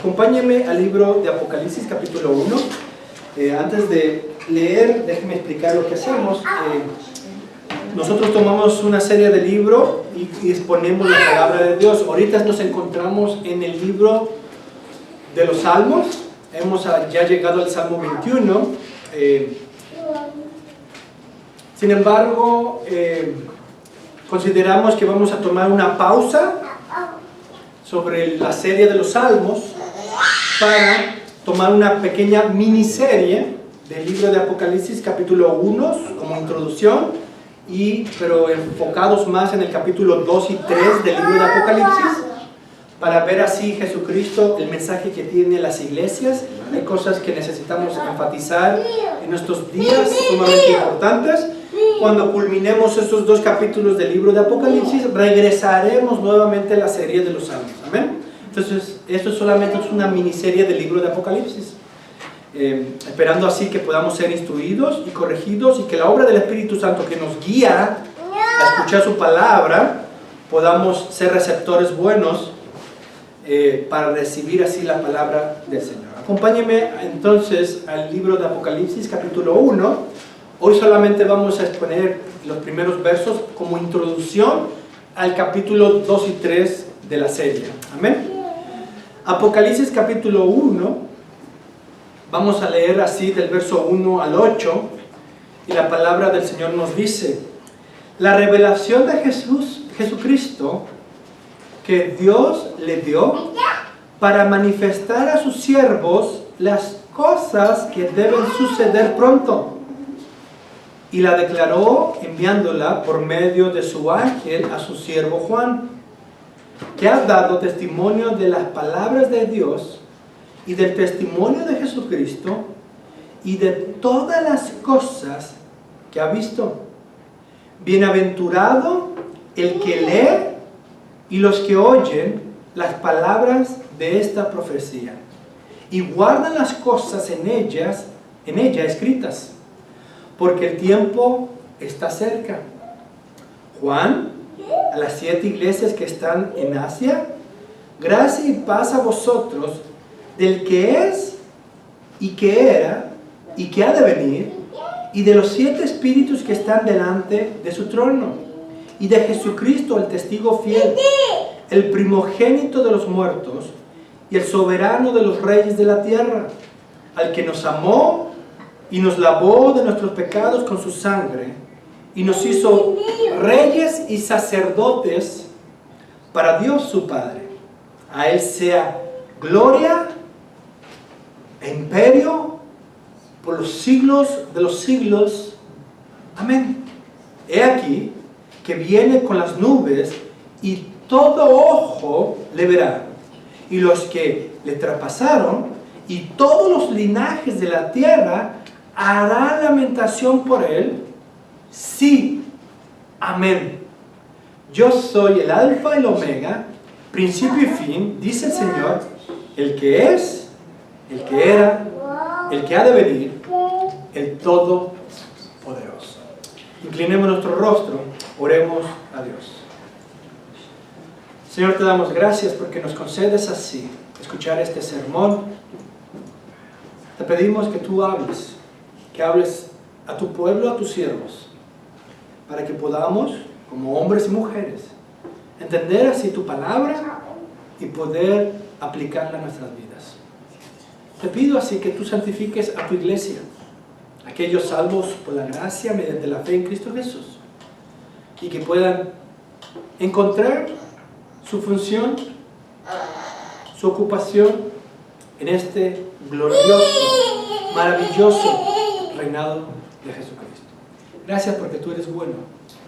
Acompáñenme al libro de Apocalipsis capítulo 1. Antes de leer, déjenme explicar lo que hacemos. Nosotros tomamos una serie de libros y exponemos la palabra de Dios. Ahorita nos encontramos en el libro de los Salmos. Hemos ya llegado al Salmo 21. Sin embargo, consideramos que vamos a tomar una pausa sobre la serie de los Salmos para tomar una pequeña miniserie del libro de Apocalipsis capítulo 1 como introducción, pero enfocados más en el capítulo 2 y 3 del libro de Apocalipsis, para ver así Jesucristo, el mensaje que tiene las iglesias. Hay cosas que necesitamos enfatizar en nuestros días sumamente importantes. Cuando culminemos estos dos capítulos del libro de Apocalipsis, regresaremos nuevamente a la serie de los Salmos. Amén. Entonces, esto solamente es una miniserie del libro de Apocalipsis. Esperando así que podamos ser instruidos y corregidos, y que la obra del Espíritu Santo que nos guía a escuchar su palabra, podamos ser receptores buenos para recibir así la palabra del Señor. Acompáñenme entonces al libro de Apocalipsis capítulo 1. Hoy solamente vamos a exponer los primeros versos como introducción al capítulo 2 y 3 de la serie. Amén. Apocalipsis capítulo 1, vamos a leer así del verso 1 al 8, y la palabra del Señor nos dice: la revelación de Jesucristo que Dios le dio para manifestar a sus siervos las cosas que deben suceder pronto, y la declaró enviándola por medio de su ángel a su siervo Juan, que ha dado testimonio de las palabras de Dios y del testimonio de Jesucristo y de todas las cosas que ha visto. Bienaventurado el que lee y los que oyen las palabras de esta profecía y guardan las cosas en ella escritas, porque el tiempo está cerca. Juan, a las 7 iglesias que están en Asia: gracia y paz a vosotros del que es, y que era, y que ha de venir, y de los 7 espíritus que están delante de su trono, y de Jesucristo, el testigo fiel, el primogénito de los muertos, y el soberano de los reyes de la tierra, al que nos amó y nos lavó de nuestros pecados con su sangre, y nos hizo reyes y sacerdotes para Dios su Padre. A Él sea gloria e imperio por los siglos de los siglos. Amén. He aquí que viene con las nubes, y todo ojo le verá, y los que le traspasaron, y todos los linajes de la tierra harán lamentación por él. Sí, amén. Yo soy el alfa y el omega, principio y fin, dice el Señor, el que es, el que era, el que ha de venir, el Todopoderoso. Inclinemos nuestro rostro, oremos a Dios. Señor, te damos gracias porque nos concedes así escuchar este sermón. Te pedimos que tú hables, a tu pueblo, a tus siervos, para que podamos, como hombres y mujeres, entender así tu palabra y poder aplicarla a nuestras vidas. Te pido así que tú santifiques a tu iglesia, aquellos salvos por la gracia mediante la fe en Cristo Jesús, y que puedan encontrar su función, su ocupación en este glorioso, maravilloso reinado de Jesucristo. Gracias porque tú eres bueno,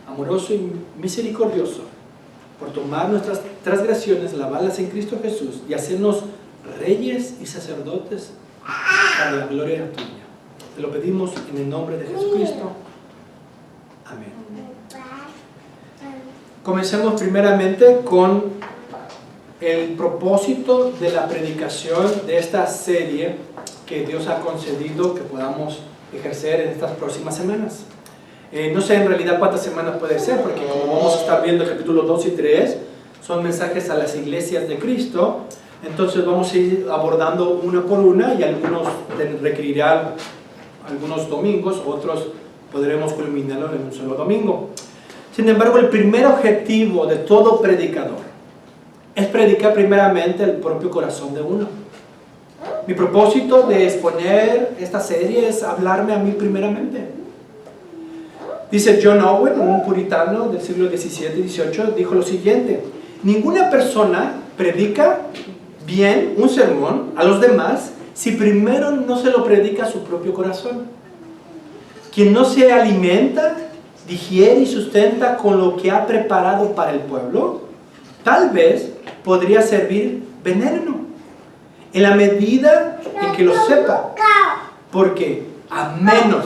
amoroso y misericordioso, por tomar nuestras transgresiones, lavarlas en Cristo Jesús y hacernos reyes y sacerdotes para la gloria tuya. Te lo pedimos en el nombre de Jesucristo. Amén. Comencemos primeramente con el propósito de la predicación de esta serie que Dios ha concedido que podamos ejercer en estas próximas semanas. No sé en realidad cuántas semanas puede ser, porque como vamos a estar viendo el capítulo 2 y 3, son mensajes a las iglesias de Cristo, Entonces vamos a ir abordando una por una y algunos requerirán algunos domingos, otros podremos culminarlo en un solo domingo. Sin embargo, el primer objetivo de todo predicador es predicar primeramente el propio corazón de uno. Mi propósito de exponer esta serie es hablarme a mí primeramente. Dice John Owen, un puritano del siglo XVII y XVIII, dijo lo siguiente: ninguna persona predica bien un sermón a los demás si primero no se lo predica a su propio corazón. Quien no se alimenta, digiere y sustenta con lo que ha preparado para el pueblo, tal vez podría servir veneno, en la medida en que lo sepa, porque a menos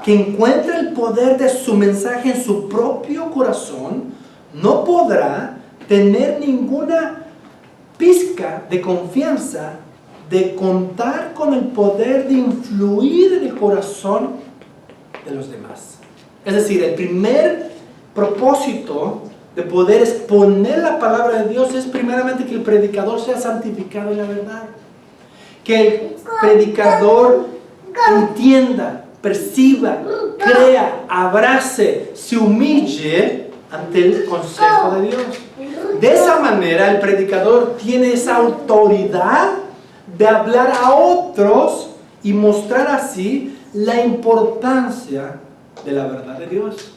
que encuentre el poder de su mensaje en su propio corazón, no podrá tener ninguna pizca de confianza de contar con el poder de influir en el corazón de los demás. Es decir, el primer propósito de poder exponer la palabra de Dios es primeramente que el predicador sea santificado en la verdad, que el predicador entienda, perciba, crea, abrace, se humille ante el consejo de Dios. De esa manera el predicador tiene esa autoridad de hablar a otros y mostrar así la importancia de la verdad de Dios.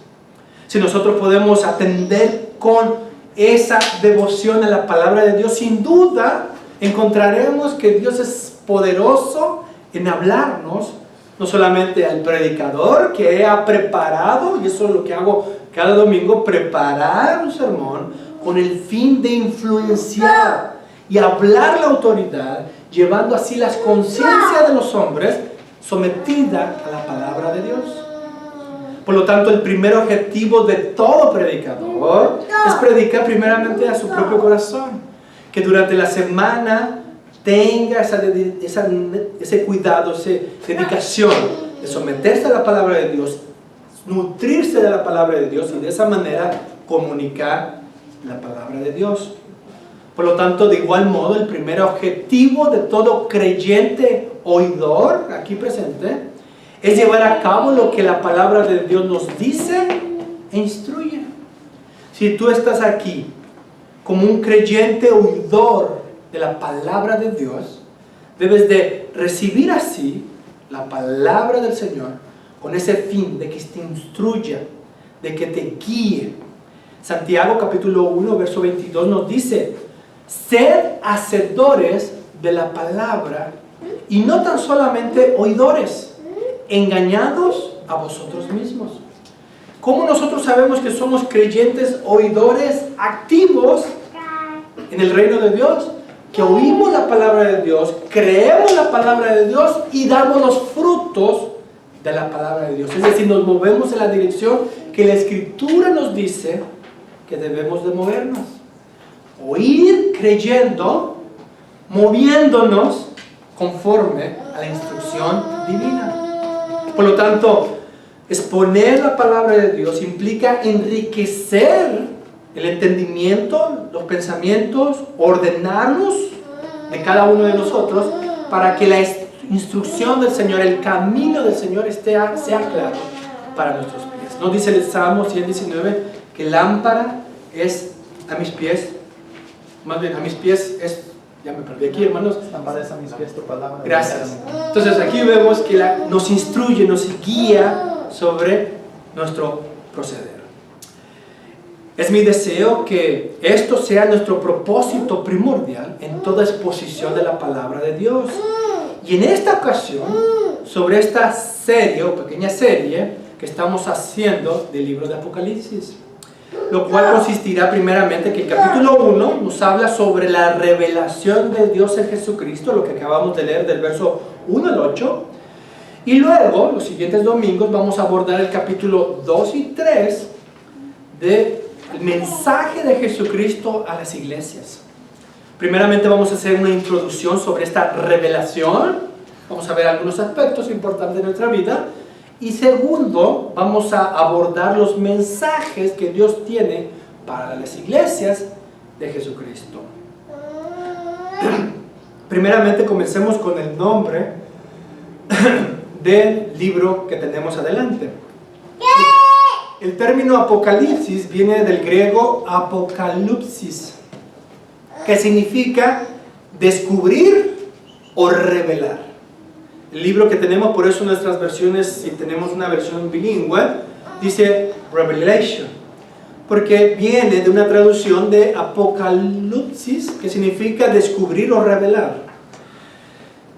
Si nosotros podemos atender con esa devoción a la palabra de Dios, sin duda encontraremos que Dios es poderoso en hablarnos, no solamente al predicador que ha preparado, y eso es lo que hago cada domingo, preparar un sermón con el fin de influenciar y hablar la autoridad, llevando así las conciencias de los hombres sometida a la palabra de Dios. Por lo tanto, el primer objetivo de todo predicador es predicar primeramente a su propio corazón, que durante la semana tenga ese cuidado, esa dedicación de someterse a la palabra de Dios, nutrirse de la palabra de Dios y de esa manera comunicar la palabra de Dios. Por lo tanto, de igual modo, el primer objetivo de todo creyente oidor aquí presente es llevar a cabo lo que la palabra de Dios nos dice e instruye. Si tú estás aquí como un creyente oidor de la palabra de Dios, debes de recibir así la palabra del Señor con ese fin de que te instruya, de que te guíe. Santiago capítulo 1 verso 22 nos dice: sed hacedores de la palabra y no tan solamente oidores, engañados a vosotros mismos. ¿Cómo nosotros sabemos que somos creyentes oidores activos en el reino de Dios? Que oímos la palabra de Dios, creemos la palabra de Dios y damos los frutos de la palabra de Dios. Es decir, nos movemos en la dirección que la Escritura nos dice que debemos de movernos. Oír creyendo, moviéndonos conforme a la instrucción divina. Por lo tanto, exponer la palabra de Dios implica enriquecer el entendimiento, los pensamientos, ordenarnos de cada uno de nosotros para que la instrucción del Señor, el camino del Señor sea claro para nuestros pies. Nos dice el Salmo 119 que lámpara es a mis pies, más bien a mis pies es, ya me perdí aquí, hermanos. Lámpara es a mis pies tu palabra. Gracias. Entonces aquí vemos que nos instruye, nos guía sobre nuestro proceder. Es mi deseo que esto sea nuestro propósito primordial en toda exposición de la palabra de Dios. Y en esta ocasión, sobre esta serie o pequeña serie que estamos haciendo del libro de Apocalipsis, lo cual consistirá primeramente que el capítulo 1 nos habla sobre la revelación de Dios en Jesucristo, lo que acabamos de leer del verso 1 al 8, y luego, los siguientes domingos, vamos a abordar el capítulo 2 y 3 del mensaje de Jesucristo a las iglesias. Primeramente vamos a hacer una introducción sobre esta revelación, vamos a ver algunos aspectos importantes de nuestra vida, y segundo, vamos a abordar los mensajes que Dios tiene para las iglesias de Jesucristo. Primeramente comencemos con el nombre del libro que tenemos adelante. El término Apocalipsis viene del griego apokalupsis, que significa descubrir o revelar. El libro que tenemos, por eso nuestras versiones, si tenemos una versión bilingüe, dice Revelation, porque viene de una traducción de apocalipsis, que significa descubrir o revelar.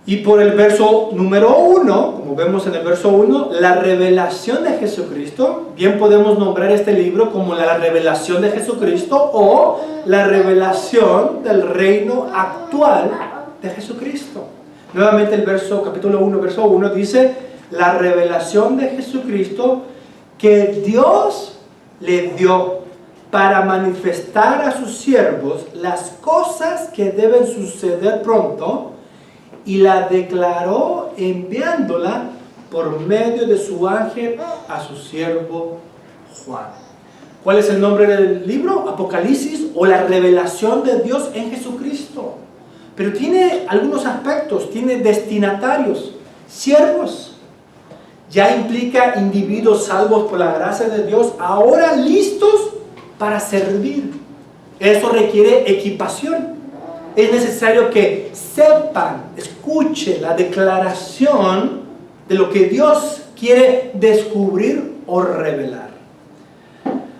Y por el verso número 1, como vemos en el verso 1, la revelación de Jesucristo, bien podemos nombrar este libro como la revelación de Jesucristo o la revelación del reino actual de Jesucristo. Nuevamente el capítulo 1, verso 1 dice, la revelación de Jesucristo que Dios le dio para manifestar a sus siervos las cosas que deben suceder pronto, y la declaró enviándola por medio de su ángel a su siervo Juan. ¿Cuál es el nombre del libro? Apocalipsis, o la revelación de Dios en Jesucristo. Pero tiene algunos aspectos, tiene destinatarios, siervos. Ya implica individuos salvos por la gracia de Dios, ahora listos para servir. Eso requiere equipación. Es necesario que sepan, escuchen la declaración de lo que Dios quiere descubrir o revelar.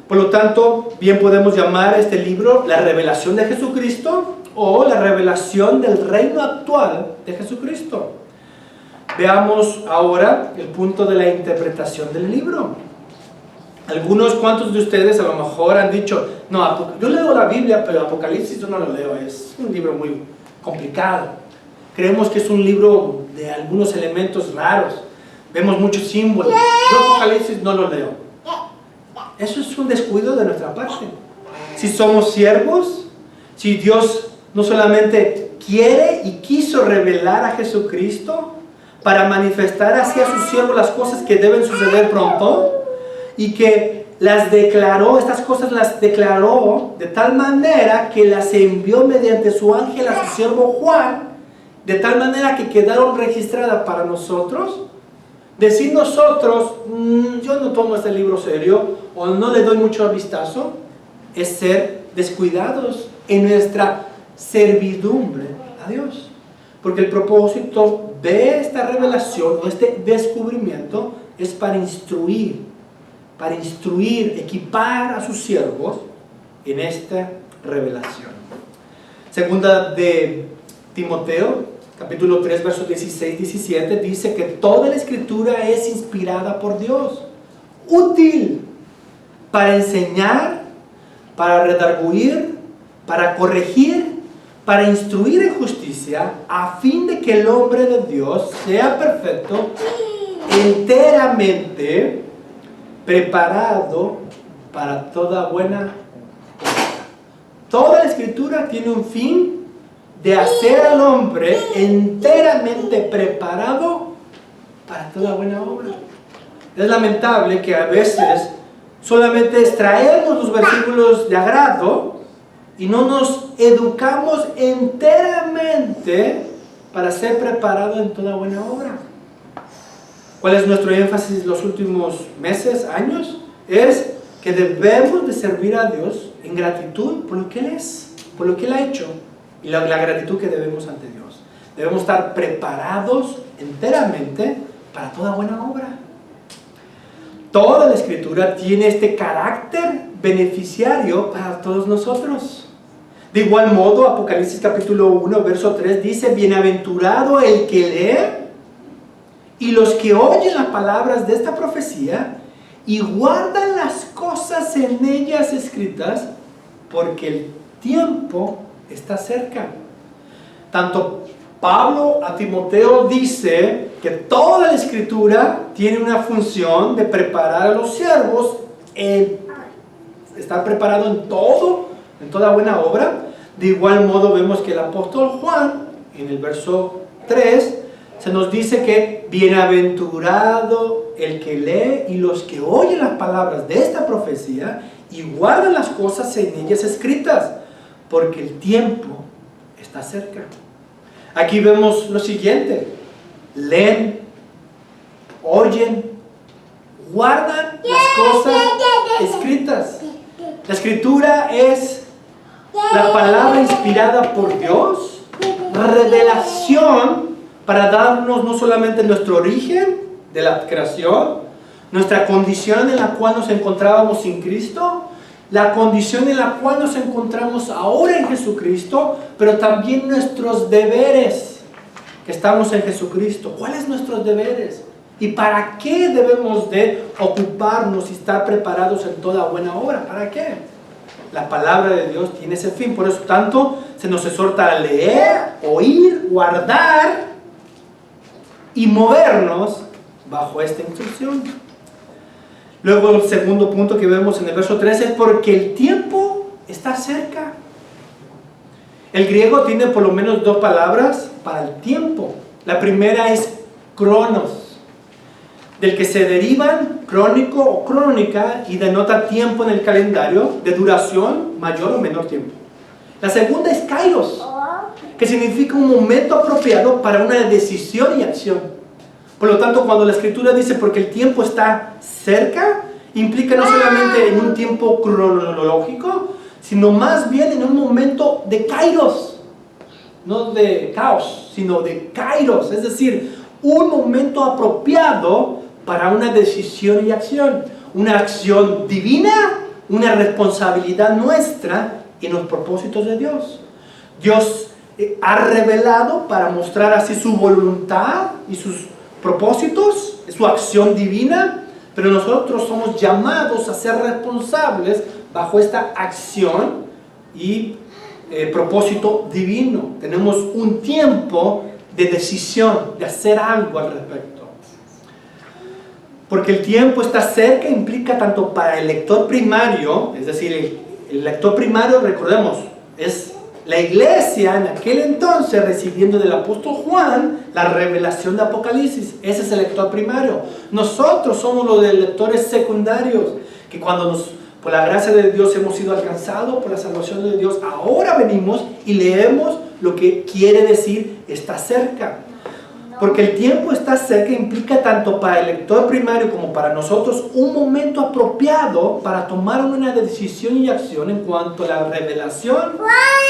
Por lo tanto, bien podemos llamar este libro la revelación de Jesucristo o la revelación del reino actual de Jesucristo. Veamos ahora el punto de la interpretación del libro. Cuantos de ustedes a lo mejor han dicho, no, yo leo la Biblia, pero Apocalipsis yo no lo leo, es un libro muy complicado. Creemos que es un libro de algunos elementos raros, vemos muchos símbolos, yo Apocalipsis no lo leo. Eso es un descuido de nuestra parte. Si somos siervos, si Dios no solamente quiere y quiso revelar a Jesucristo para manifestar hacia sus siervos las cosas que deben suceder pronto, y que estas cosas las declaró de tal manera que las envió mediante su ángel a su siervo Juan, de tal manera que quedaron registradas para nosotros. Decir nosotros, yo no tomo este libro serio o no le doy mucho vistazo, es ser descuidados en nuestra servidumbre a Dios. Porque el propósito de esta revelación o este descubrimiento es para instruir, equipar a sus siervos en esta revelación. Segunda de Timoteo, capítulo 3, versos 16-17, dice que toda la escritura es inspirada por Dios, útil para enseñar, para redarguir, para corregir, para instruir en justicia, a fin de que el hombre de Dios sea perfecto, enteramente preparado para toda buena obra. Toda la escritura tiene un fin de hacer al hombre enteramente preparado para toda buena obra. Es lamentable que a veces solamente extraemos los versículos de agrado y no nos educamos enteramente para ser preparados en toda buena obra. ¿Cuál es nuestro énfasis los últimos meses, años? Es que debemos de servir a Dios en gratitud por lo que Él es, por lo que Él ha hecho, y la gratitud que debemos ante Dios. Debemos estar preparados enteramente para toda buena obra. Toda la escritura tiene este carácter beneficiario para todos nosotros. De igual modo, Apocalipsis capítulo 1, verso 3 dice, bienaventurado el que lee y los que oyen las palabras de esta profecía y guardan las cosas en ellas escritas, porque el tiempo está cerca. Tanto Pablo a Timoteo dice que toda la escritura tiene una función de preparar a los siervos, estar preparado en toda buena obra. De igual modo vemos que el apóstol Juan, en el verso 3, se nos dice que bienaventurado el que lee y los que oyen las palabras de esta profecía y guardan las cosas en ellas escritas, porque el tiempo está cerca. Aquí vemos lo siguiente: leen, oyen, guardan las cosas escritas. La escritura es la palabra inspirada por Dios, revelación para darnos no solamente nuestro origen de la creación, nuestra condición en la cual nos encontrábamos sin Cristo, la condición en la cual nos encontramos ahora en Jesucristo, pero también nuestros deberes que estamos en Jesucristo. ¿Cuáles son nuestros deberes? ¿Y para qué debemos de ocuparnos y estar preparados en toda buena obra? ¿Para qué? La palabra de Dios tiene ese fin. Por eso tanto se nos exhorta a leer, oír, guardar y movernos bajo esta instrucción. Luego el segundo punto que vemos en el verso 13 es porque el tiempo está cerca. El griego tiene por lo menos dos palabras para el tiempo. La primera es cronos, del que se derivan crónico o crónica y denota tiempo en el calendario de duración mayor o menor tiempo. La segunda es kairos, que significa un momento apropiado para una decisión y acción. Por lo tanto, cuando la escritura dice porque el tiempo está cerca, implica no solamente en un tiempo cronológico, sino más bien en un momento de kairos, no de caos, sino de kairos, es decir, un momento apropiado para una decisión y acción, una acción divina, una responsabilidad nuestra en los propósitos de Dios. Dios ha revelado para mostrar así su voluntad y sus propósitos, su acción divina, pero nosotros somos llamados a ser responsables bajo esta acción y propósito divino. Tenemos un tiempo de decisión, de hacer algo al respecto. Porque el tiempo está cerca implica tanto para el lector primario, es decir, el lector primario, recordemos, es la iglesia en aquel entonces recibiendo del apóstol Juan la revelación de Apocalipsis. Ese es el lector primario. Nosotros somos los lectores secundarios, que cuando por la gracia de Dios hemos sido alcanzados por la salvación de Dios, ahora venimos y leemos lo que quiere decir está cerca. Porque el tiempo está cerca implica tanto para el lector primario como para nosotros un momento apropiado para tomar una decisión y acción en cuanto a la revelación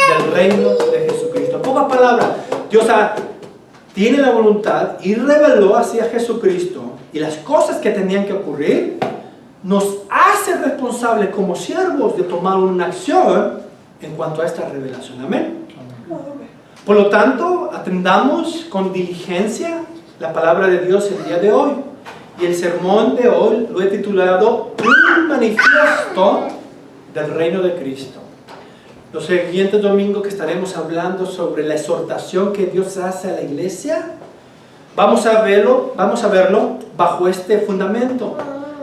del reino de Jesucristo. En pocas palabras, Dios tiene la voluntad y reveló hacia Jesucristo y las cosas que tenían que ocurrir, nos hace responsables como siervos de tomar una acción en cuanto a esta revelación. Amén. Por lo tanto, atendamos con diligencia la palabra de Dios el día de hoy. Y el sermón de hoy lo he titulado Un manifiesto del reino de Cristo. Los siguientes domingos que estaremos hablando sobre la exhortación que Dios hace a la iglesia, vamos a verlo bajo este fundamento,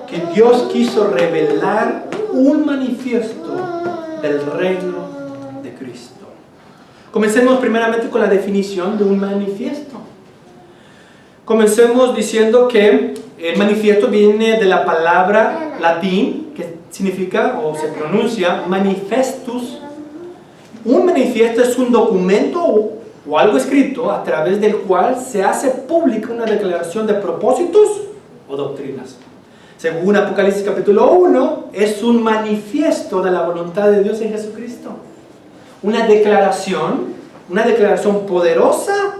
que Dios quiso revelar un manifiesto del reino de Cristo. Comencemos primeramente con la definición de un manifiesto. Comencemos diciendo que el manifiesto viene de la palabra latín que significa o se pronuncia manifestus. Un manifiesto es un documento o algo escrito a través del cual se hace pública una declaración de propósitos o doctrinas. Según Apocalipsis capítulo 1, es un manifiesto de la voluntad de Dios en Jesucristo. Una declaración poderosa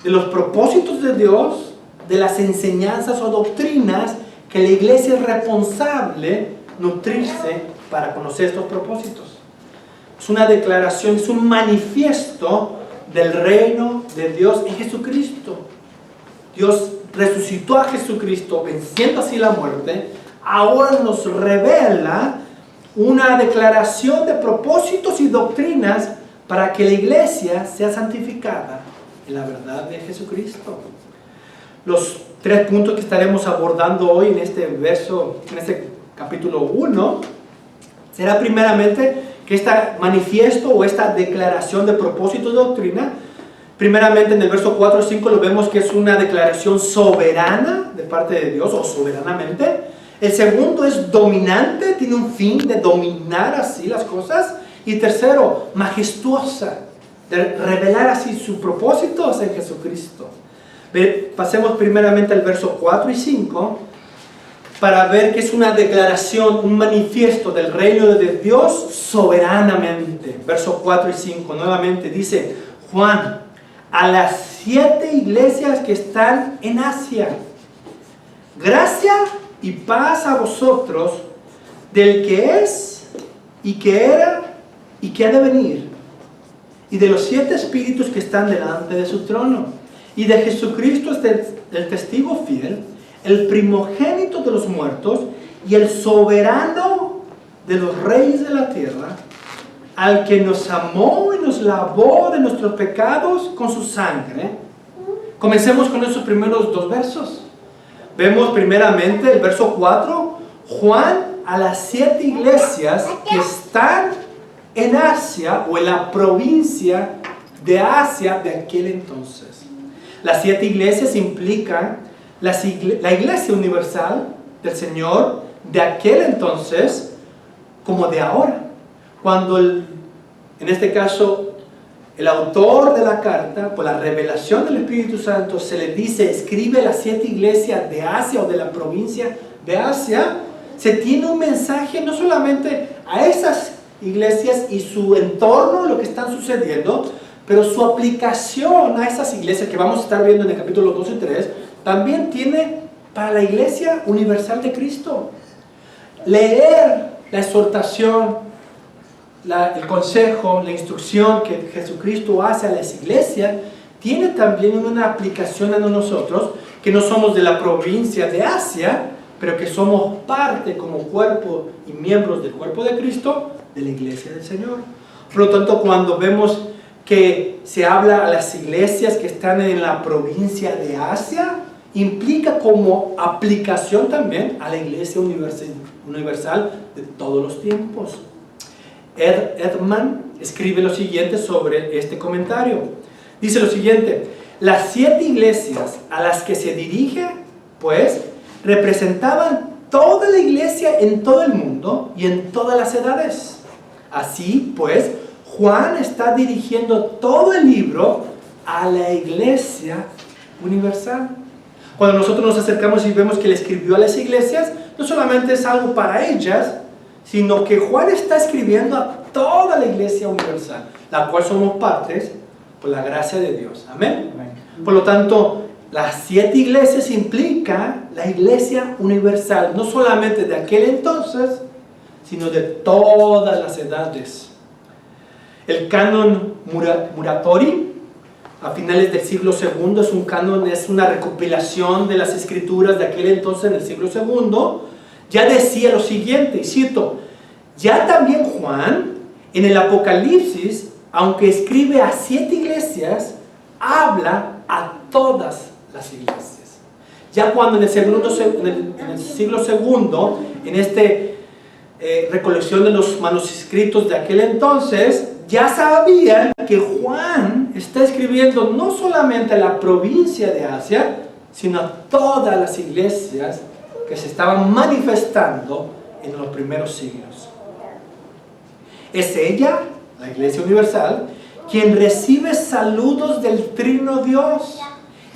de los propósitos de Dios, de las enseñanzas o doctrinas que la iglesia es responsable nutrirse para conocer estos propósitos. Es una declaración, es un manifiesto del reino de Dios en Jesucristo. Dios resucitó a Jesucristo, venciendo así la muerte. Ahora nos revela una declaración de propósitos y doctrinas para que la iglesia sea santificada en la verdad de Jesucristo. Los 3 puntos que estaremos abordando hoy en este capítulo 1, será primeramente que este manifiesto o esta declaración de propósito y doctrina, primeramente en el verso 4 y 5 lo vemos que es una declaración soberana de parte de Dios o soberanamente. El segundo es dominante, tiene un fin de dominar así las cosas. Y tercero, majestuosa, de revelar así su propósito en Jesucristo. Pasemos primeramente al verso 4 y 5 para ver que es una declaración, un manifiesto del reino de Dios soberanamente. Verso 4 y 5 nuevamente dice: Juan, a las 7 iglesias que están en Asia, gracia y paz a vosotros, del que es, y que era, y que ha de venir, y de los 7 espíritus que están delante de su trono, y de Jesucristo, el testigo fiel, el primogénito de los muertos, y el soberano de los reyes de la tierra, al que nos amó y nos lavó de nuestros pecados con su sangre. Comencemos con esos primeros 2 versos. Vemos primeramente el verso 4, Juan a las 7 iglesias que están en Asia o en la provincia de Asia de aquel entonces. Las 7 iglesias implican la iglesia universal del Señor de aquel entonces como de ahora. Cuando en este caso el autor de la carta, por la revelación del Espíritu Santo, se le dice: escribe las 7 iglesias de Asia o de la provincia de Asia, se tiene un mensaje no solamente a esas iglesias y su entorno, lo que están sucediendo, pero su aplicación a esas iglesias que vamos a estar viendo en el capítulo 2 y 3, también tiene para la iglesia universal de Cristo. Leer la exhortación, el consejo, la instrucción que Jesucristo hace a las iglesias, tiene también una aplicación a nosotros, que no somos de la provincia de Asia, pero que somos parte como cuerpo y miembros del cuerpo de Cristo, de la iglesia del Señor. Por lo tanto, cuando vemos que se habla a las iglesias que están en la provincia de Asia, implica como aplicación también a la iglesia universal de todos los tiempos. Edman escribe lo siguiente sobre este comentario. Dice lo siguiente: las 7 iglesias a las que se dirige, pues, representaban toda la iglesia en todo el mundo y en todas las edades. Así pues, Juan está dirigiendo todo el libro a la iglesia universal. Cuando nosotros nos acercamos y vemos que le escribió a las iglesias, no solamente es algo para ellas, sino que Juan está escribiendo a toda la iglesia universal, la cual somos partes por la gracia de Dios. Amén. Por lo tanto, las 7 iglesias implica la iglesia universal, no solamente de aquel entonces, sino de todas las edades. El canon Muratori, a finales del siglo II, es un canon, es una recopilación de las escrituras de aquel entonces, en el siglo II, ya decía lo siguiente, y cito: ya también Juan, en el Apocalipsis, aunque escribe a 7 iglesias, habla a todas las iglesias. Ya cuando en el siglo II, en esta recolección de los manuscritos de aquel entonces, ya sabían que Juan está escribiendo no solamente a la provincia de Asia, sino a todas las iglesias que se estaban manifestando en los primeros siglos. Es ella, la iglesia universal, quien recibe saludos del Trino Dios,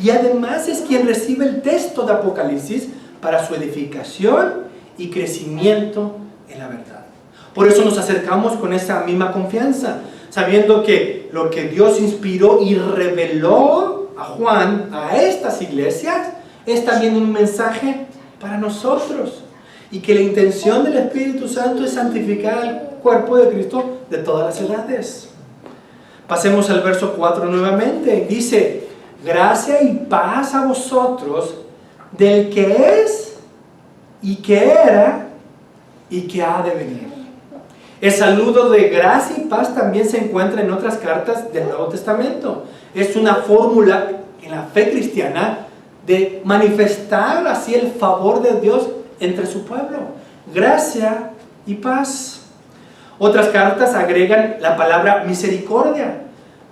y además es quien recibe el texto de Apocalipsis para su edificación y crecimiento en la verdad. Por eso nos acercamos con esa misma confianza, sabiendo que lo que Dios inspiró y reveló a Juan, a estas iglesias, es también un mensaje para nosotros, y que la intención del Espíritu Santo es santificar al cuerpo de Cristo de todas las edades. Pasemos al verso 4 nuevamente. Dice: gracia y paz a vosotros, del que es, y que era, y que ha de venir. El saludo de gracia y paz también se encuentra en otras cartas del Nuevo Testamento. Es una fórmula en la fe cristiana de manifestar así el favor de Dios entre su pueblo. Gracia y paz. Otras cartas agregan la palabra misericordia,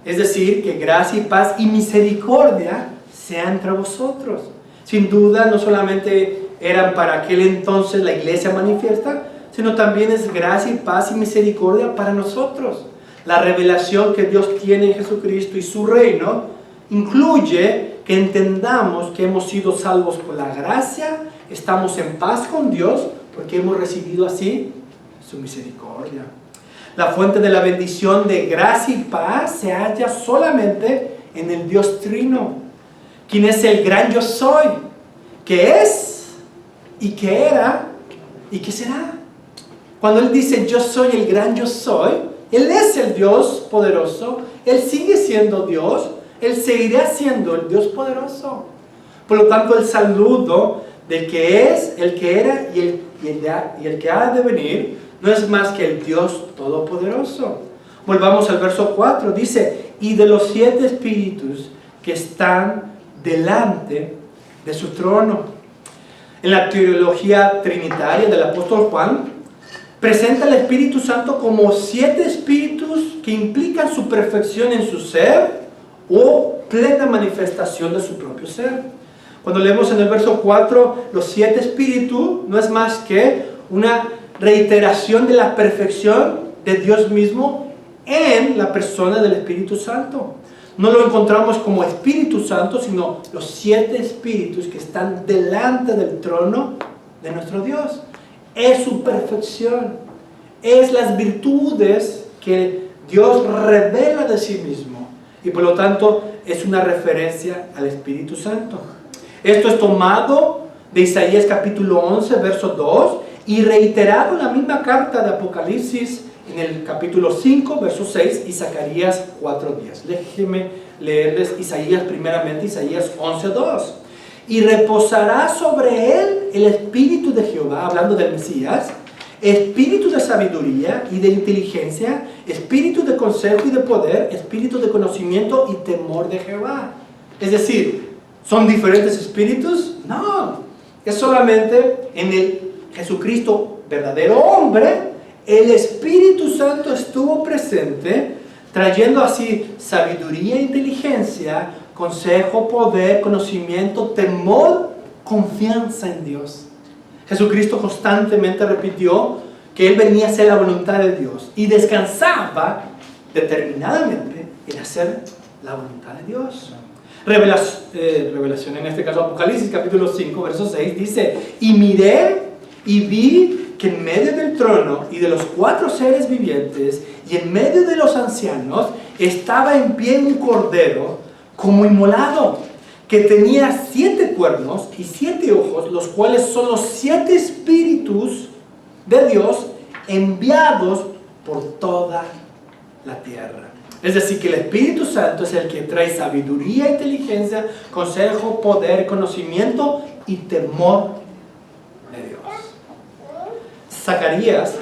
es decir, que gracia y paz y misericordia sean entre vosotros. Sin duda, no solamente eran para aquel entonces la iglesia manifiesta, sino también es gracia y paz y misericordia para nosotros. La revelación que Dios tiene en Jesucristo y su reino incluye que entendamos que hemos sido salvos por la gracia, estamos en paz con Dios porque hemos recibido así su misericordia. La fuente de la bendición de gracia y paz se halla solamente en el Dios Trino, quien es el gran yo soy, que es y que era y que será. Cuando Él dice yo soy el gran yo soy, Él es el Dios poderoso, Él sigue siendo Dios, Él seguirá siendo el Dios poderoso. Por lo tanto, el saludo del que es, el que era y el que ha de venir no es más que el Dios todopoderoso. Volvamos al verso 4, dice, y de los 7 espíritus que están delante de su trono. En la teología trinitaria del apóstol Juan, presenta al Espíritu Santo como 7 espíritus que implican su perfección en su ser o plena manifestación de su propio ser. Cuando leemos en el verso 4, los 7 espíritus no es más que una reiteración de la perfección de Dios mismo en la persona del Espíritu Santo. No lo encontramos como Espíritu Santo, sino los 7 espíritus que están delante del trono de nuestro Dios. Es su perfección, es las virtudes que Dios revela de sí mismo y por lo tanto es una referencia al Espíritu Santo. Esto es tomado de Isaías capítulo 11, verso 2 y reiterado en la misma carta de Apocalipsis en el capítulo 5, verso 6 y Zacarías 4:10. Déjenme leerles Isaías primeramente, Isaías 11:2. Y reposará sobre él el espíritu de Jehová, hablando del Mesías, espíritu de sabiduría y de inteligencia, espíritu de consejo y de poder, espíritu de conocimiento y temor de Jehová. Es decir, ¿son diferentes espíritus? No, es solamente en el Jesucristo verdadero hombre, el Espíritu Santo estuvo presente, trayendo así sabiduría e inteligencia, consejo, poder, conocimiento, temor, confianza en Dios. Jesucristo constantemente repitió que Él venía a hacer la voluntad de Dios y descansaba determinadamente en hacer la voluntad de Dios. Revelación, en este caso Apocalipsis capítulo 5, verso 6, dice, y miré y vi que en medio del trono y de los 4 seres vivientes y en medio de los ancianos estaba en pie un cordero como inmolado, que tenía 7 cuernos y 7 ojos, los cuales son los 7 espíritus de Dios enviados por toda la tierra. Es decir, que el Espíritu Santo es el que trae sabiduría, inteligencia, consejo, poder, conocimiento y temor de Dios. Zacarías,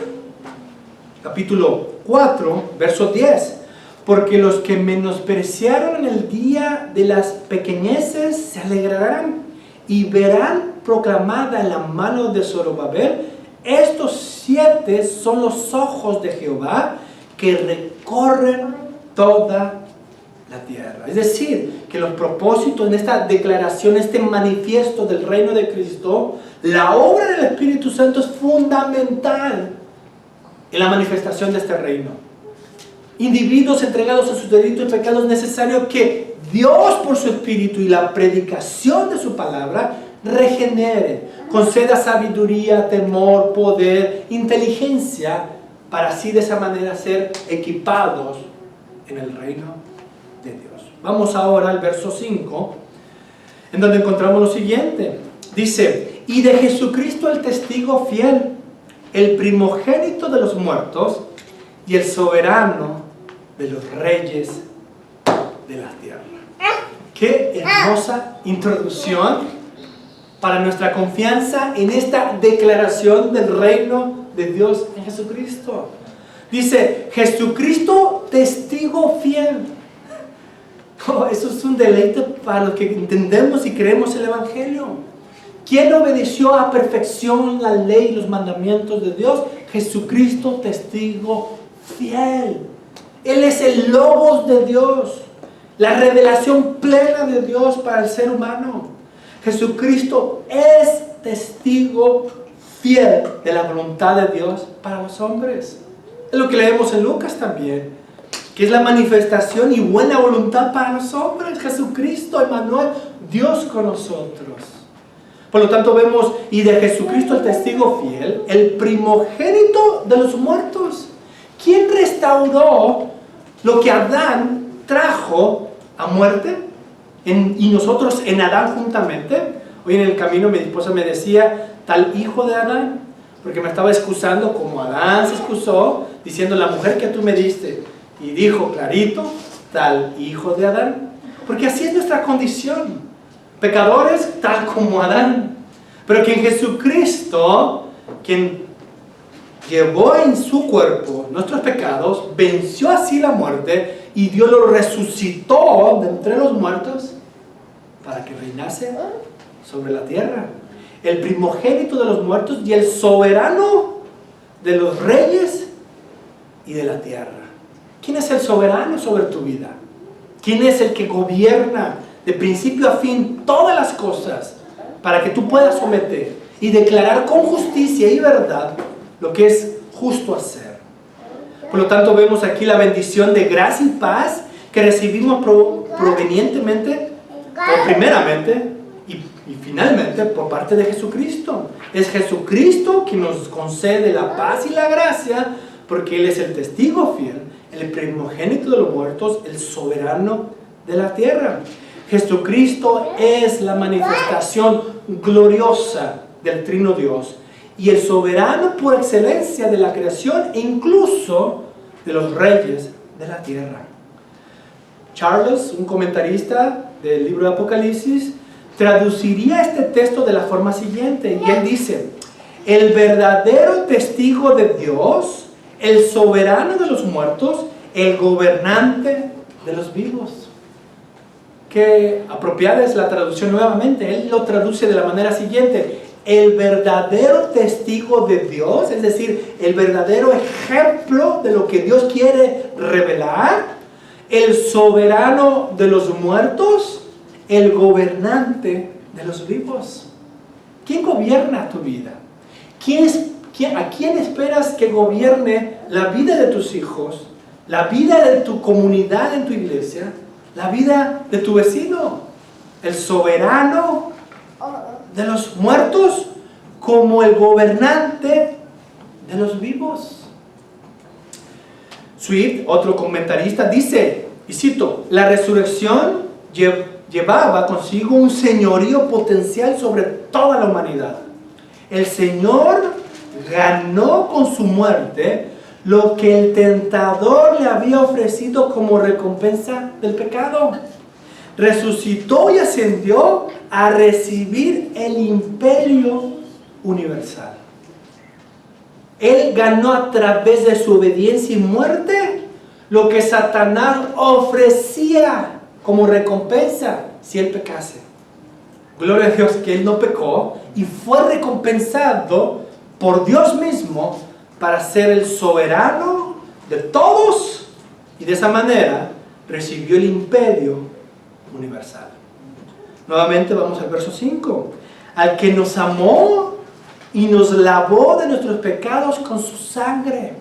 capítulo 4, verso 10. Porque los que menospreciaron el día de las pequeñeces se alegrarán y verán proclamada en la mano de Zorobabel. Estos 7 son los ojos de Jehová que recorren toda la tierra. Es decir, que los propósitos en esta declaración, este manifiesto del reino de Cristo, la obra del Espíritu Santo es fundamental en la manifestación de este reino. Individuos entregados a sus delitos y pecados, es necesario que Dios por su Espíritu y la predicación de su palabra regenere, conceda sabiduría, temor, poder, inteligencia, para así de esa manera ser equipados en el reino de Dios. Vamos ahora al verso 5, en donde encontramos lo siguiente. Dice, y de Jesucristo el testigo fiel, el primogénito de los muertos y el soberano de los reyes de la tierra. Qué hermosa introducción para nuestra confianza en esta declaración del reino de Dios en Jesucristo. Dice, Jesucristo testigo fiel. Oh, eso es un deleite para los que entendemos y creemos el Evangelio. ¿Quién obedeció a perfección la ley y los mandamientos de Dios? Jesucristo testigo fiel. Él es el Logos de Dios, la revelación plena de Dios para el ser humano. Jesucristo es testigo fiel de la voluntad de Dios para los hombres. Es lo que leemos en Lucas también. que es la manifestación y buena voluntad para los hombres. Jesucristo, Emmanuel, Dios con nosotros. Por lo tanto vemos, y de Jesucristo el testigo fiel, el primogénito de los muertos. ¿Quién restauró lo que Adán trajo a muerte? Y nosotros en Adán juntamente. Hoy en el camino mi esposa me decía, tal hijo de Adán, porque me estaba excusando como Adán se excusó, diciendo la mujer que tú me diste, y dijo clarito, tal hijo de Adán, porque así es nuestra condición, pecadores tal como Adán, pero que en Jesucristo, quien llevó en su cuerpo nuestros pecados, venció así la muerte, y Dios lo resucitó de entre los muertos, para que reinase sobre la tierra, el primogénito de los muertos y el soberano de los reyes y de la tierra. ¿Quién es el soberano sobre tu vida? ¿Quién es el que gobierna de principio a fin todas las cosas para que tú puedas someter y declarar con justicia y verdad lo que es justo hacer? Por lo tanto vemos aquí la bendición de gracia y paz que recibimos provenientemente, o primeramente y finalmente por parte de Jesucristo. Es Jesucristo quien nos concede la paz y la gracia, porque Él es el testigo fiel, el primogénito de los muertos, el soberano de la tierra. Jesucristo es la manifestación gloriosa del Trino Dios y el soberano por excelencia de la creación e incluso de los reyes de la tierra. Charles, un comentarista del libro de Apocalipsis, traduciría este texto de la forma siguiente, y él dice: el verdadero testigo de Dios, el soberano de los muertos, el gobernante de los vivos. Qué apropiada es la traducción nuevamente. Él lo traduce de la manera siguiente: el verdadero testigo de Dios, es decir, el verdadero ejemplo de lo que Dios quiere revelar, el soberano de los muertos, el gobernante de los vivos. ¿Quién gobierna tu vida? ¿A quién esperas que gobierne la vida de tus hijos, la vida de tu comunidad en tu iglesia, la vida de tu vecino? El soberano de los muertos como el gobernante de los vivos. Swift, otro comentarista, dice, y cito: la resurrección llevaba consigo un señorío potencial sobre toda la humanidad. El Señor ganó con su muerte lo que el tentador le había ofrecido como recompensa del pecado. Resucitó y ascendió a recibir el imperio universal. Él ganó a través de su obediencia y muerte lo que Satanás ofrecía como recompensa si él pecase. Gloria a Dios que él no pecó y fue recompensado por Dios mismo para ser el soberano de todos, y de esa manera recibió el imperio universal. Nuevamente vamos al verso 5. Al que nos amó y nos lavó de nuestros pecados con su sangre.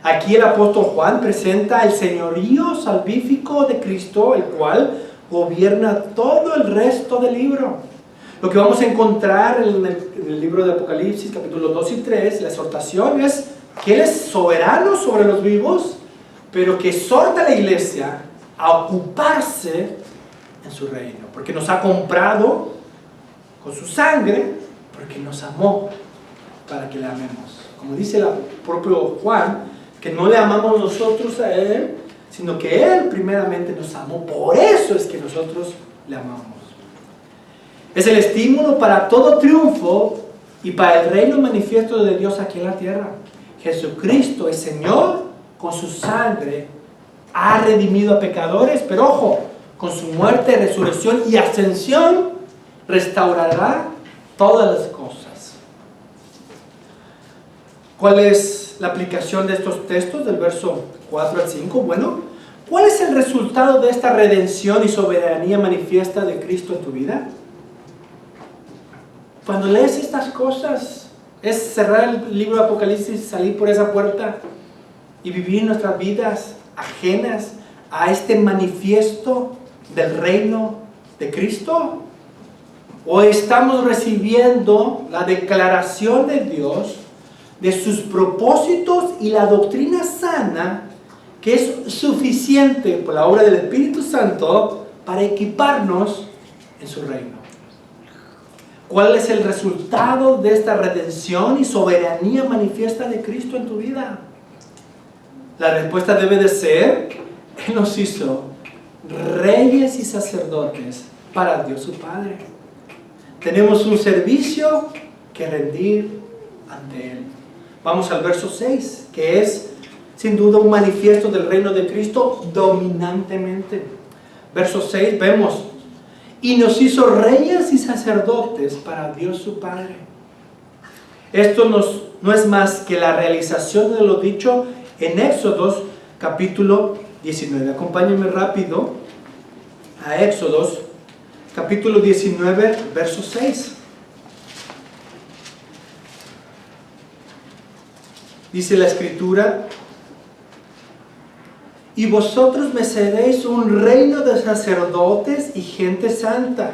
Aquí el apóstol Juan presenta el señorío salvífico de Cristo, el cual gobierna todo el resto del libro. Lo que vamos a encontrar en el libro de Apocalipsis, capítulos 2 y 3, la exhortación es que Él es soberano sobre los vivos, pero que exhorta a la iglesia a ocuparse en su reino, porque nos ha comprado con su sangre, porque nos amó para que le amemos. Como dice el propio Juan, que no le amamos nosotros a Él, sino que Él primeramente nos amó. Por eso es que nosotros le amamos. Es el estímulo para todo triunfo y para el reino manifiesto de Dios aquí en la tierra. Jesucristo es Señor, con su sangre ha redimido a pecadores, pero ojo, con su muerte, resurrección y ascensión restaurará todas las cosas. ¿Cuál es la aplicación de estos textos del verso 4 al 5? Bueno, ¿cuál es el resultado de esta redención y soberanía manifiesta de Cristo en tu vida? Cuando lees estas cosas, es cerrar el libro de Apocalipsis, salir por esa puerta y vivir nuestras vidas ajenas a este manifiesto del reino de Cristo? ¿O estamos recibiendo la declaración de Dios de sus propósitos y la doctrina sana que es suficiente por la obra del Espíritu Santo para equiparnos en su reino? ¿Cuál es el resultado de esta redención y soberanía manifiesta de Cristo en tu vida? La respuesta debe de ser: Él nos hizo reyes y sacerdotes para Dios su Padre. Tenemos un servicio que rendir ante Él. Vamos al verso 6, que es sin duda un manifiesto del reino de Cristo dominantemente. Verso 6 vemos: y nos hizo reyes y sacerdotes para Dios su Padre. Esto no es más que la realización de lo dicho en Éxodos capítulo 19. Acompáñenme rápido a Éxodos capítulo 19, verso 6. Dice la Escritura: y vosotros me seréis un reino de sacerdotes y gente santa.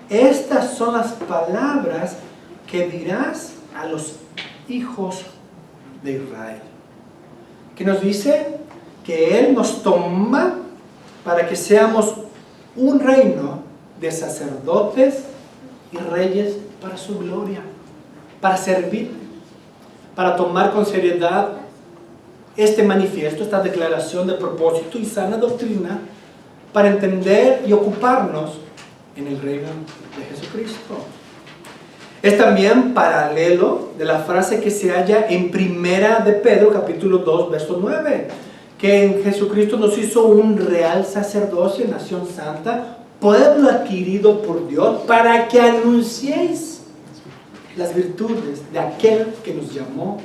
Estas son las palabras que dirás a los hijos de Israel. ¿Qué nos dice? Que Él nos toma para que seamos un reino de sacerdotes y reyes para su gloria, para servir, para tomar con seriedad este manifiesto, esta declaración de propósito y sana doctrina, para entender y ocuparnos en el reino de Jesucristo. Es también paralelo de la frase que se halla en Primera de Pedro, capítulo 2, verso 9, que en Jesucristo nos hizo un real sacerdocio, nación santa, pueblo adquirido por Dios, para que anunciéis las virtudes de aquel que nos llamó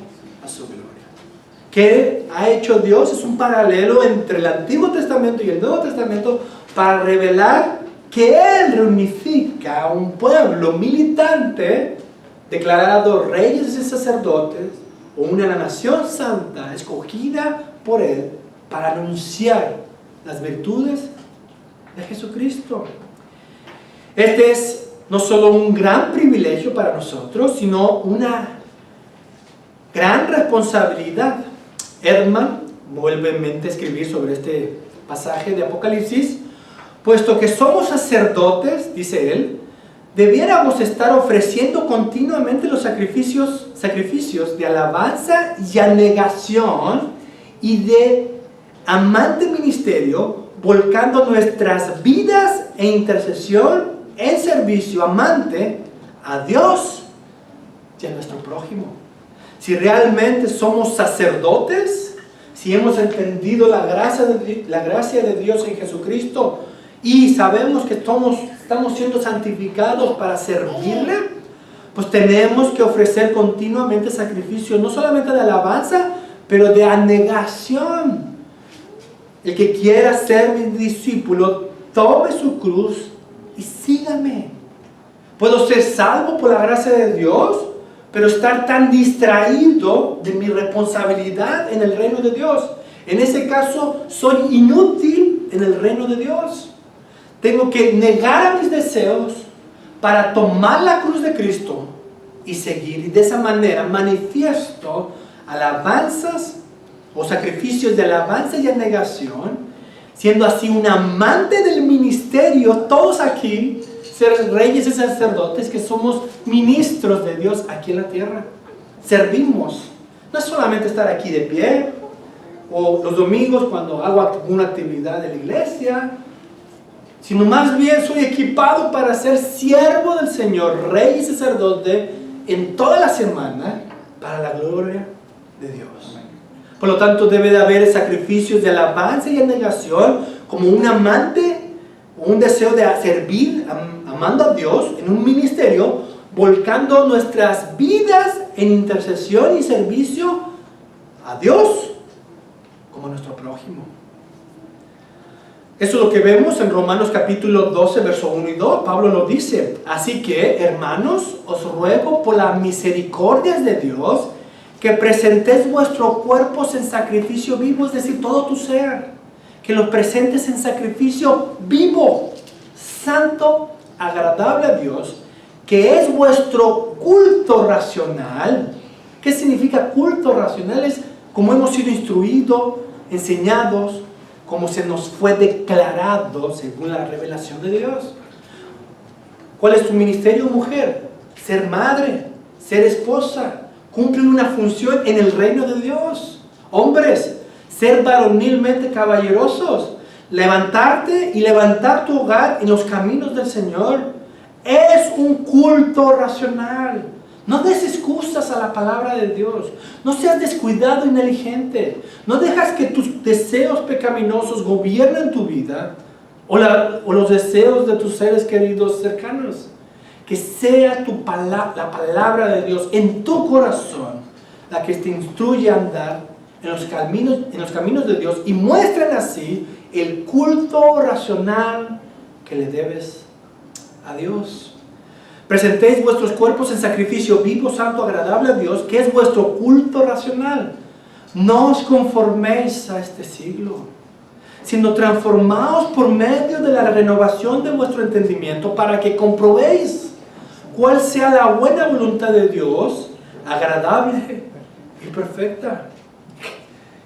a su gloria. ¿Qué ha hecho Dios? Es un paralelo entre el Antiguo Testamento y el Nuevo Testamento para revelar que Él reunifica a un pueblo militante, declarado reyes y sacerdotes, o una nación santa escogida por Él para anunciar las virtudes de Jesucristo. Este es no solo un gran privilegio para nosotros, sino una gran responsabilidad. Erdman vuelve en mente a escribir sobre este pasaje de Apocalipsis: puesto que somos sacerdotes, dice él, debiéramos estar ofreciendo continuamente los sacrificios de alabanza y anegación y de amante ministerio, volcando nuestras vidas e intercesión en servicio amante a Dios y a nuestro prójimo. Si realmente somos sacerdotes, si hemos entendido la gracia de Dios en Jesucristo y sabemos que estamos siendo santificados para servirle, pues tenemos que ofrecer continuamente sacrificios, no solamente de alabanza, pero de anegación. El que quiera ser mi discípulo, tome su cruz y sígame. Puedo ser salvo por la gracia de Dios, pero estar tan distraído de mi responsabilidad en el reino de Dios. En ese caso, soy inútil en el reino de Dios. Tengo que negar a mis deseos para tomar la cruz de Cristo y seguir. Y de esa manera manifiesto alabanzas o sacrificios de alabanza y anegación, siendo así un amante del ministerio. Todos aquí ser reyes y sacerdotes que somos ministros de Dios aquí en la tierra. Servimos. No es solamente estar aquí de pie, o los domingos cuando hago alguna actividad de la iglesia, sino más bien soy equipado para ser siervo del Señor, rey y sacerdote en toda la semana para la gloria de Dios. Por lo tanto, debe de haber sacrificios de alabanza y anegación como un amante, un deseo de servir, amando a Dios en un ministerio, volcando nuestras vidas en intercesión y servicio a Dios como nuestro prójimo. Eso es lo que vemos en Romanos capítulo 12, verso 1 y 2. Pablo nos dice: así que, hermanos, os ruego por las misericordias de Dios que presentéis vuestros cuerpos en sacrificio vivo, es decir, todo tu ser, que los presentes en sacrificio vivo, santo, agradable a Dios, que es vuestro culto racional. ¿Qué significa culto racional? Es como hemos sido instruidos, enseñados, como se nos fue declarado según la revelación de Dios. ¿Cuál es tu ministerio, mujer? Ser madre, ser esposa, cumplen una función en el reino de Dios. Hombres, ser varonilmente caballerosos, levantarte y levantar tu hogar en los caminos del Señor. Es un culto racional. No des excusas a la palabra de Dios. No seas descuidado y negligente. No dejas que tus deseos pecaminosos gobiernen tu vida o los deseos de tus seres queridos cercanos. Que sea la palabra de Dios en tu corazón la que te instruye a andar en los caminos de Dios y muestren así el culto racional que le debes a Dios. Presentéis vuestros cuerpos en sacrificio vivo, santo, agradable a Dios, que es vuestro culto racional. No os conforméis a este siglo, sino transformaos por medio de la renovación de vuestro entendimiento, para que comprobéis cuál sea la buena voluntad de Dios, agradable y perfecta.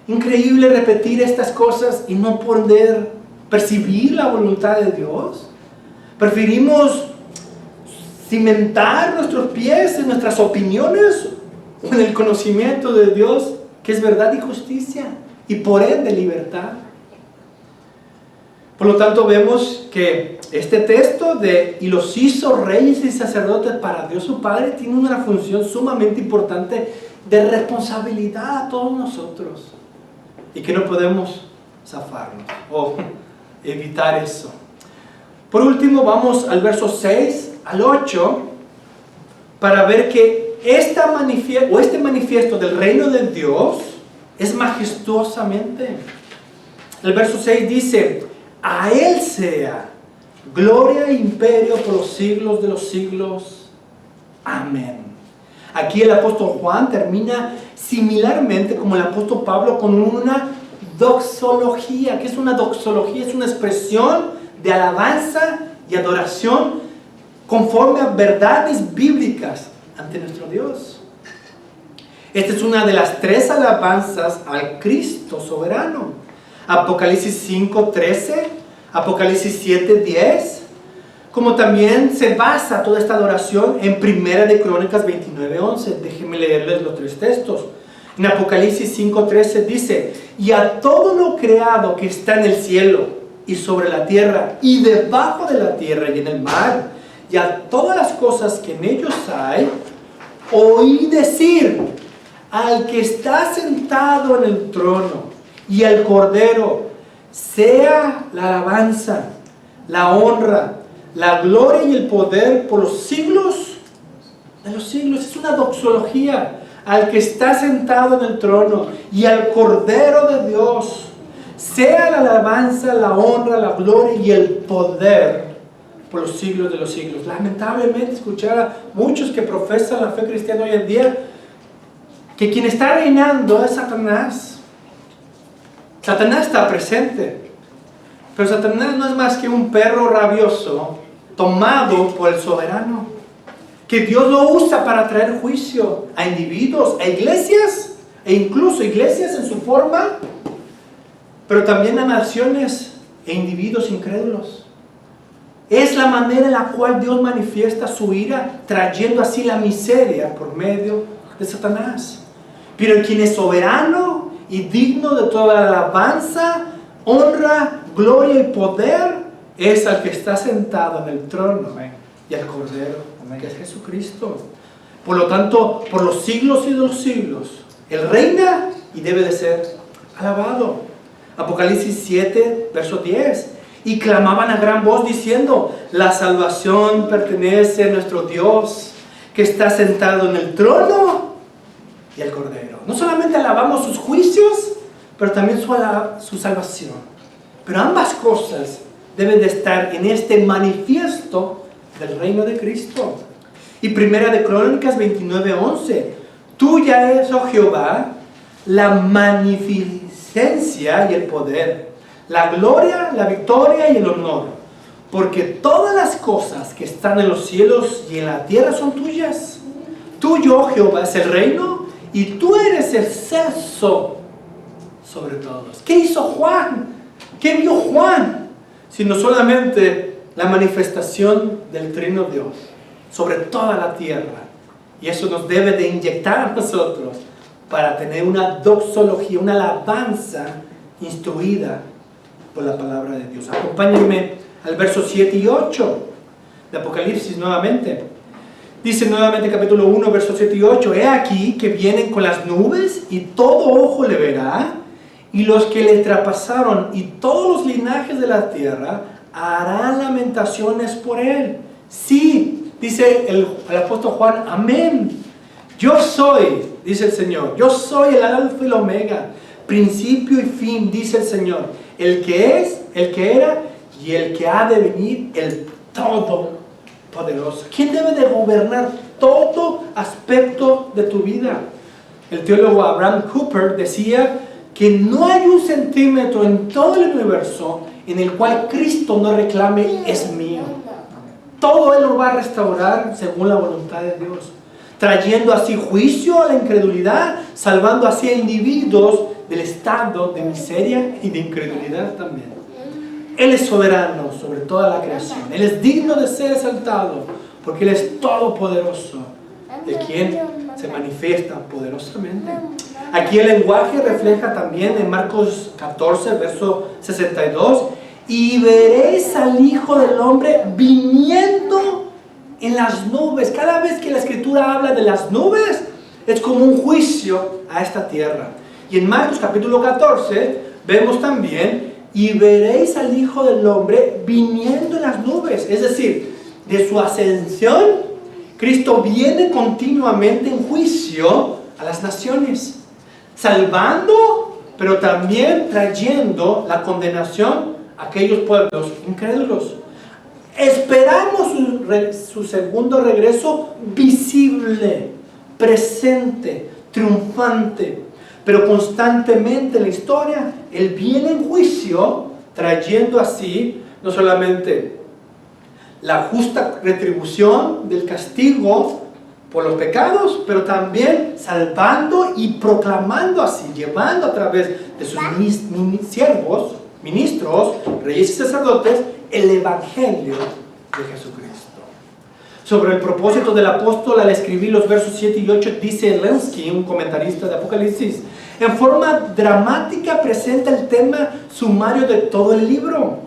Increíble repetir estas cosas y no poder percibir la voluntad de Dios. Preferimos cimentar nuestros pies en nuestras opiniones o en el conocimiento de Dios, que es verdad y justicia, y por ende libertad. Por lo tanto, vemos que este texto de "y los hizo reyes y sacerdotes para Dios su Padre" tiene una función sumamente importante de responsabilidad a todos nosotros, y que no podemos zafarnos o evitar eso. Por último, vamos al verso 6 al 8 para ver que este manifiesto del reino de Dios es majestuosamente. El verso 6 dice: "A Él sea gloria e imperio por los siglos de los siglos. Amén". Aquí el apóstol Juan termina similarmente como el apóstol Pablo con una doxología. ¿Qué es una doxología? Es una expresión de alabanza y adoración conforme a verdades bíblicas ante nuestro Dios. Esta es una de las 3 alabanzas al Cristo soberano. Apocalipsis 5:13, Apocalipsis 7:10, como también se basa toda esta adoración en Primera de Crónicas 29:11. Déjenme leerles los 3 textos. En Apocalipsis 5:13 dice: "Y a todo lo creado que está en el cielo y sobre la tierra y debajo de la tierra y en el mar, y a todas las cosas que en ellos hay, oí decir al que está sentado en el trono y al Cordero, sea la alabanza, la honra, la gloria y el poder por los siglos de los siglos". Es una doxología al que está sentado en el trono y al Cordero de Dios. Sea la alabanza, la honra, la gloria y el poder por los siglos de los siglos. Lamentablemente, escuchar a muchos que profesan la fe cristiana hoy en día, que quien está reinando es Satanás. Satanás está presente, pero Satanás no es más que un perro rabioso tomado por el soberano, que Dios lo usa para traer juicio a individuos, a iglesias, e incluso iglesias en su forma, pero también a naciones e individuos incrédulos. Es la manera en la cual Dios manifiesta su ira, trayendo así la miseria por medio de Satanás. Pero quien es soberano y digno de toda la alabanza, honra, gloria y poder, es al que está sentado en el trono. Amén. Y al Cordero. Amén. Que es Jesucristo. Por lo tanto, por los siglos y de los siglos, Él reina y debe de ser alabado. Apocalipsis 7, verso 10. "Y clamaban a gran voz diciendo: la salvación pertenece a nuestro Dios, que está sentado en el trono y al Cordero". No solamente alabamos sus juicios, pero también su salvación. Pero ambas cosas deben de estar en este manifiesto del reino de Cristo. Y Primera de Crónicas 29:11: Tuya es, oh Jehová, la magnificencia y el poder, la gloria, la victoria y el honor, porque todas las cosas que están en los cielos y en la tierra son tuyas. Tuyo, oh Jehová, es el reino y tú eres el censo sobre todos. ¿Qué hizo Juan? ¿Qué vio Juan? Sino solamente la manifestación del Trino Dios sobre toda la tierra. Y eso nos debe de inyectar a nosotros para tener una doxología, una alabanza instruida por la palabra de Dios. Acompáñenme al verso 7 y 8 de Apocalipsis nuevamente. Dice nuevamente capítulo 1, versos 7 y 8. He aquí que vienen con las nubes y todo ojo le verá, y los que le traspasaron y todos los linajes de la tierra harán lamentaciones por él. Sí, dice el apóstol Juan, amén. Yo soy, dice el Señor, yo soy el alfa y el omega, principio y fin, dice el Señor, el que es, el que era y el que ha de venir, el todopoderoso. ¿Quién debe de gobernar todo aspecto de tu vida? El teólogo Abraham Cooper decía que no hay un centímetro en todo el universo en el cual Cristo no reclame es mío. Todo Él lo va a restaurar según la voluntad de Dios, trayendo así juicio a la incredulidad, salvando así a individuos del estado de miseria y de incredulidad también. Él es soberano sobre toda la creación. Él es digno de ser exaltado porque Él es todopoderoso, de quien se manifiesta poderosamente. Aquí el lenguaje refleja también en Marcos 14, verso 62, y veréis al Hijo del Hombre viniendo en las nubes. Cada vez que la Escritura habla de las nubes, es como un juicio a esta tierra. Y en Marcos capítulo 14, vemos también, y veréis al Hijo del Hombre viniendo en las nubes. Es decir, de su ascensión, Cristo viene continuamente en juicio a las naciones, salvando, pero también trayendo la condenación a aquellos pueblos incrédulos. Esperamos su segundo regreso visible, presente, triunfante, pero constantemente en la historia Él viene en juicio, trayendo así no solamente la justa retribución del castigo por los pecados, pero también salvando y proclamando así, llevando a través de sus siervos, ministros, reyes y sacerdotes, el evangelio de Jesucristo. Sobre el propósito del apóstol al escribir los versos 7 y 8, dice Lenski, un comentarista de Apocalipsis, en forma dramática presenta el tema sumario de todo el libro,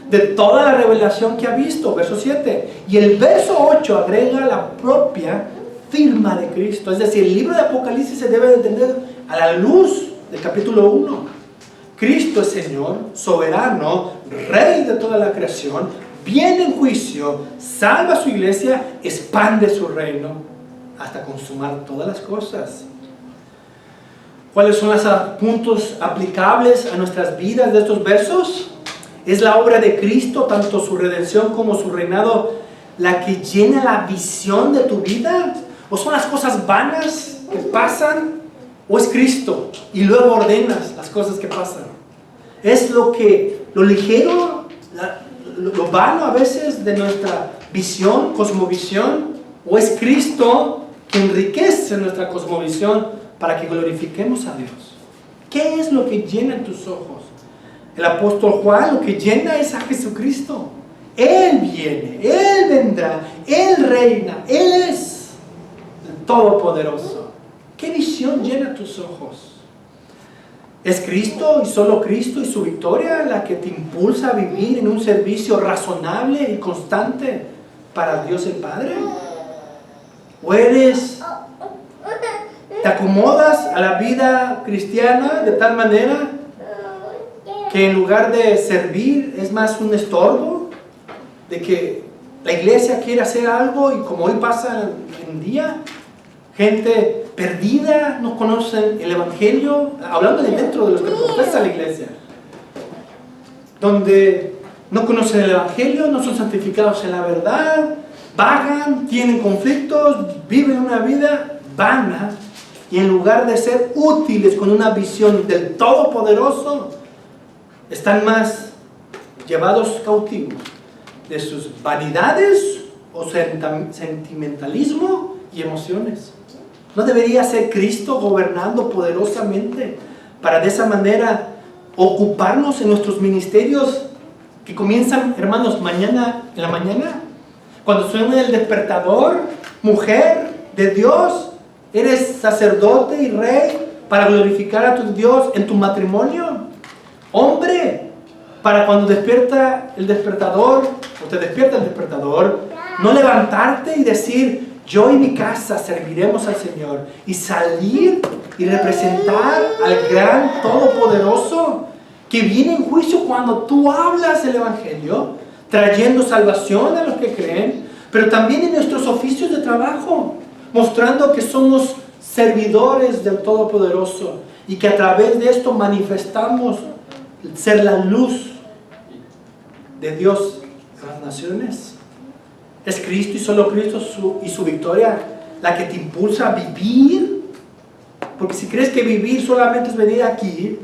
de toda la revelación que ha visto, verso 7. Y el verso 8 agrega la propia firma de Cristo. Es decir, el libro de Apocalipsis se debe de entender a la luz del capítulo 1. Cristo es Señor, soberano, Rey de toda la creación, viene en juicio, salva a su iglesia, expande su reino hasta consumar todas las cosas. ¿Cuáles son los puntos aplicables a nuestras vidas de estos versos? ¿Es la obra de Cristo, tanto su redención como su reinado, la que llena la visión de tu vida? ¿O son las cosas vanas que pasan? ¿O es Cristo y luego ordenas las cosas que pasan? ¿Es lo ligero, lo vano a veces de nuestra visión, cosmovisión? ¿O es Cristo que enriquece nuestra cosmovisión para que glorifiquemos a Dios? ¿Qué es lo que llena tus ojos? El apóstol Juan lo que llena es a Jesucristo. Él viene, Él vendrá, Él reina, Él es el Todopoderoso. ¿Qué visión llena tus ojos? ¿Es Cristo y solo Cristo y su victoria la que te impulsa a vivir en un servicio razonable y constante para Dios el Padre? ¿O te acomodas a la vida cristiana de tal manera que en lugar de servir es más un estorbo? De que la iglesia quiere hacer algo y como hoy pasa en día, gente perdida, no conocen el evangelio, hablando de dentro de los que profesa la iglesia, donde no conocen el evangelio, no son santificados en la verdad, vagan, tienen conflictos, viven una vida vana Y en lugar de ser útiles con una visión del Todopoderoso, están más llevados cautivos de sus vanidades o sentimentalismo y emociones. ¿No debería ser Cristo gobernando poderosamente para de esa manera ocuparnos en nuestros ministerios que comienzan, hermanos, mañana en la mañana? Cuando suena el despertador, mujer de Dios, eres sacerdote y rey para glorificar a tu Dios en tu matrimonio. Hombre, para cuando despierta el despertador, o te despierta el despertador, no levantarte y decir, yo y mi casa serviremos al Señor, y salir y representar al gran Todopoderoso que viene en juicio cuando tú hablas el Evangelio, trayendo salvación a los que creen, pero también en nuestros oficios de trabajo, mostrando que somos servidores del Todopoderoso y que a través de esto manifestamos ser la luz de Dios a las naciones. Es Cristo y solo Cristo y su victoria la que te impulsa a vivir. Porque si crees que vivir solamente es venir aquí,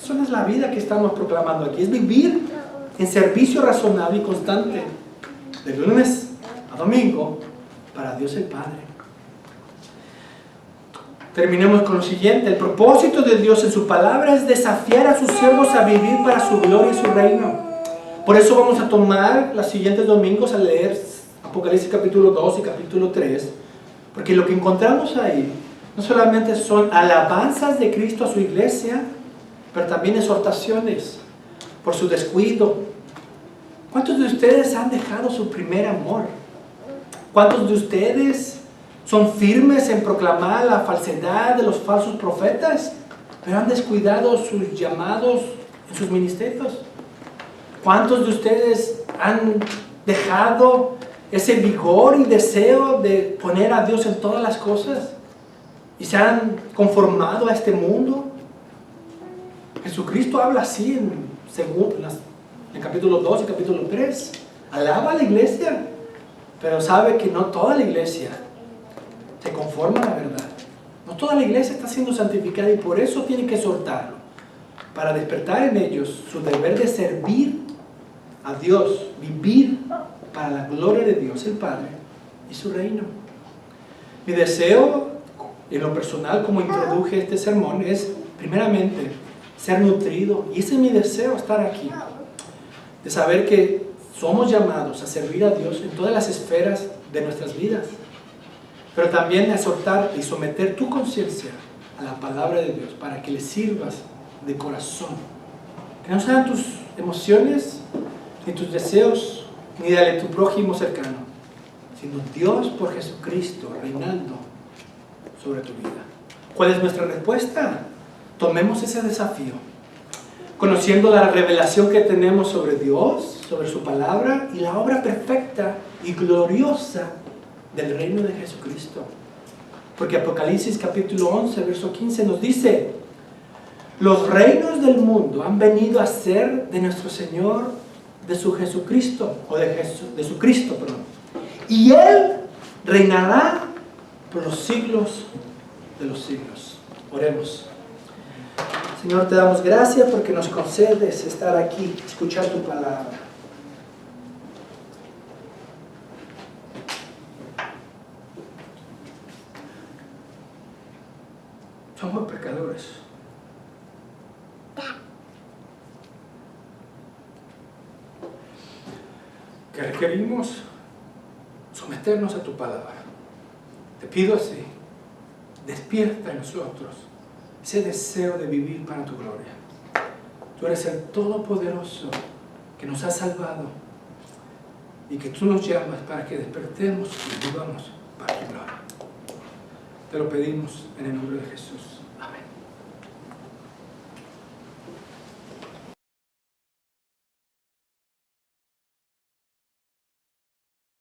eso no es la vida que estamos proclamando aquí. Es vivir en servicio razonable y constante, de lunes a domingo, para Dios el Padre. Terminemos con lo siguiente. El propósito de Dios en su palabra es desafiar a sus siervos a vivir para su gloria y su reino. Por eso vamos a tomar los siguientes domingos a leer Apocalipsis capítulo 2 y capítulo 3, porque lo que encontramos ahí no solamente son alabanzas de Cristo a su iglesia, pero también exhortaciones por su descuido. ¿Cuántos de ustedes han dejado su primer amor? ¿Cuántos de ustedes son firmes en proclamar la falsedad de los falsos profetas, pero han descuidado sus llamados en sus ministerios? ¿Cuántos de ustedes han dejado ese vigor y deseo de poner a Dios en todas las cosas y se han conformado a este mundo? Jesucristo habla así en capítulo 2 y capítulo 3. Alaba a la iglesia, pero sabe que no toda la iglesia se conforma a la verdad. No toda la iglesia está siendo santificada y por eso tiene que exhortarlo, para despertar en ellos su deber de servir a Dios, vivir para la gloria de Dios el Padre y su reino. Mi deseo, en lo personal, como introduje este sermón, es primeramente ser nutrido, y ese es mi deseo, estar aquí, de saber que somos llamados a servir a Dios en todas las esferas de nuestras vidas, pero también a exhortar y someter tu conciencia a la palabra de Dios para que le sirvas de corazón, que no sean tus emociones ni tus deseos ni de tu prójimo cercano, sino Dios por Jesucristo reinando sobre tu vida. ¿Cuál es nuestra respuesta? Tomemos ese desafío, conociendo la revelación que tenemos sobre Dios, sobre su palabra y la obra perfecta y gloriosa del reino de Jesucristo. Porque Apocalipsis capítulo 11, verso 15 nos dice: los reinos del mundo han venido a ser de nuestro Señor, de su Jesucristo, o de su Cristo, perdón. Y Él reinará por los siglos de los siglos. Oremos. Señor, te damos gracias porque nos concedes estar aquí, escuchar tu palabra. Somos pecadores. Que requerimos someternos a tu palabra. Te pido así, despierta en nosotros ese deseo de vivir para tu gloria. Tú eres el Todopoderoso que nos ha salvado y que tú nos llamas para que despertemos y vivamos para tu gloria. Te lo pedimos en el nombre de Jesús.